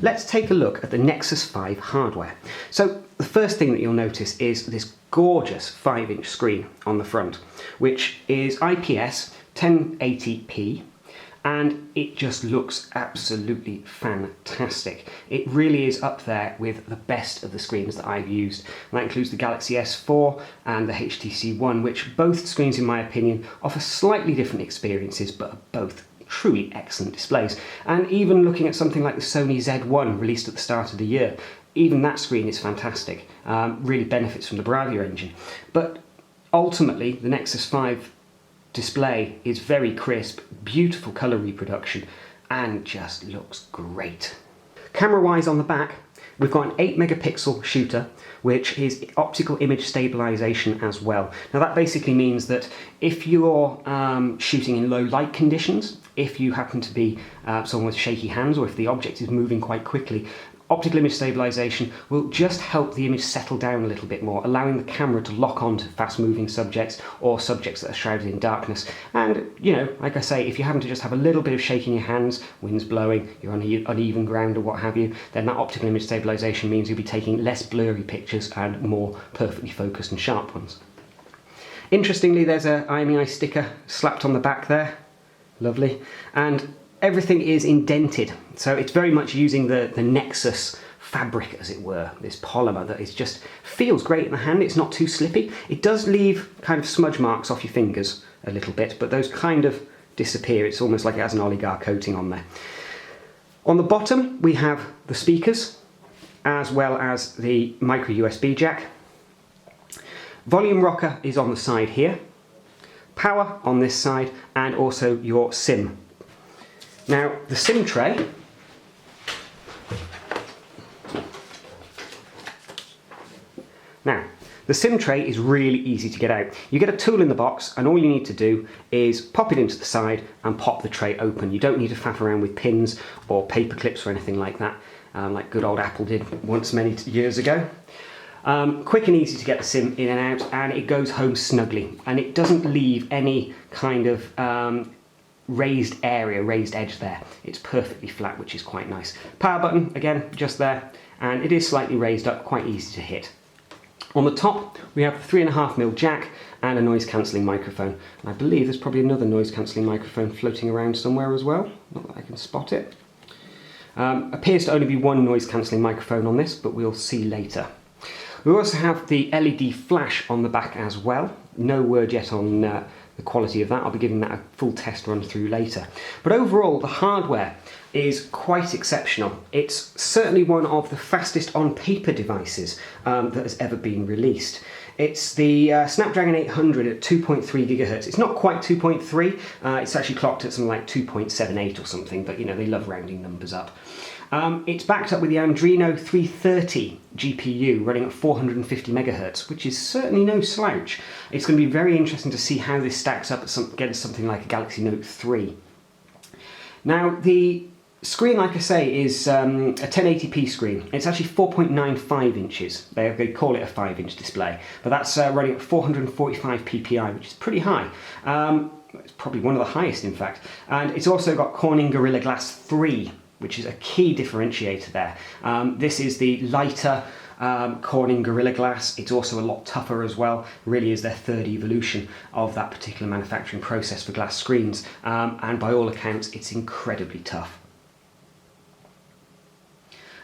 Let's take a look at the Nexus 5 hardware. So the first thing that you'll notice is this gorgeous 5-inch screen on the front, which is IPS 1080p, and it just looks absolutely fantastic. It really is up there with the best of the screens that I've used. And that includes the Galaxy S4 and the HTC One, which both screens, in my opinion, offer slightly different experiences, but are both truly excellent displays. And even looking at something like the Sony Z1 released at the start of the year, even that screen is fantastic, really benefits from the Bravia engine. But ultimately, the Nexus 5 display is very crisp, beautiful colour reproduction, and just looks great. Camera-wise on the back, we've got an 8 megapixel shooter, which is optical image stabilization as well. Now that basically means that if you're shooting in low light conditions, if you happen to be someone with shaky hands, or if the object is moving quite quickly, optical image stabilization will just help the image settle down a little bit more, allowing the camera to lock on to fast-moving subjects or subjects that are shrouded in darkness. And, you know, like I say, if you happen to just have a little bit of shake in your hands, wind's blowing, you're on uneven ground or what have you, then that optical image stabilization means you'll be taking less blurry pictures and more perfectly focused and sharp ones. Interestingly, there's a IMEI sticker slapped on the back there. Lovely. And everything is indented, so it's very much using the Nexus fabric, as it were, this polymer that is just feels great in the hand. It's not too slippy. It does leave kind of smudge marks off your fingers a little bit, but those kind of disappear. It's almost like it has an oligar coating on there. On the bottom we have the speakers, as well as the micro USB jack. Volume rocker is on the side here, power on this side, and also your SIM. Now, the SIM tray is really easy to get out. You get a tool in the box, and all you need to do is pop it into the side and pop the tray open. You don't need to faff around with pins or paper clips or anything like that, like good old Apple did once many years ago. Quick and easy to get the SIM in and out, and it goes home snugly, and it doesn't leave any kind of raised edge there. It's perfectly flat, which is quite nice. Power button, again, just there, and it is slightly raised up, quite easy to hit. On the top, we have a 3.5mm jack and a noise cancelling microphone. And I believe there's probably another noise cancelling microphone floating around somewhere as well, not that I can spot it. Appears to only be one noise cancelling microphone on this, but we'll see later. We also have the LED flash on the back as well. No word yet on the quality of that. I'll be giving that a full test run through later. But overall, the hardware is quite exceptional. It's certainly one of the fastest on paper devices that has ever been released. It's the Snapdragon 800 at 2.3 gigahertz. It's not quite 2.3, it's actually clocked at something like 2.78 or something, but you know, they love rounding numbers up. It's backed up with the Androidizen 330 GPU running at 450 megahertz, which is certainly no slouch. It's going to be very interesting to see how this stacks up against something like a Galaxy Note 3. Now, the screen, like I say, is a 1080p screen. It's actually 4.95 inches. They call it a 5-inch display, but that's running at 445 ppi, which is pretty high. It's probably one of the highest, in fact. And it's also got Corning Gorilla Glass 3, which is a key differentiator there. This is the lighter Corning Gorilla Glass. It's also a lot tougher as well. It really is their third evolution of that particular manufacturing process for glass screens. And by all accounts, it's incredibly tough.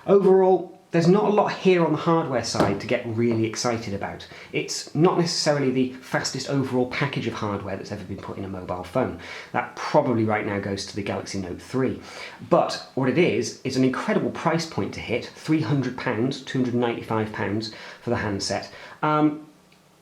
Overall, there's not a lot here on the hardware side to get really excited about. It's not necessarily the fastest overall package of hardware that's ever been put in a mobile phone. That probably right now goes to the Galaxy Note 3. But what it is an incredible price point to hit, £300, £295 for the handset.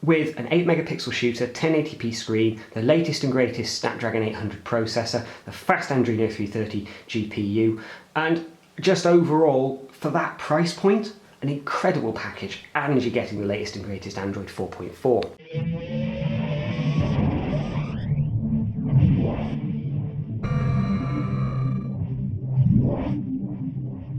With an 8 megapixel shooter, 1080p screen, the latest and greatest Snapdragon 800 processor, the fast Androidizen 330 GPU, and just overall, for that price point, an incredible package, and you're getting the latest and greatest Android 4.4.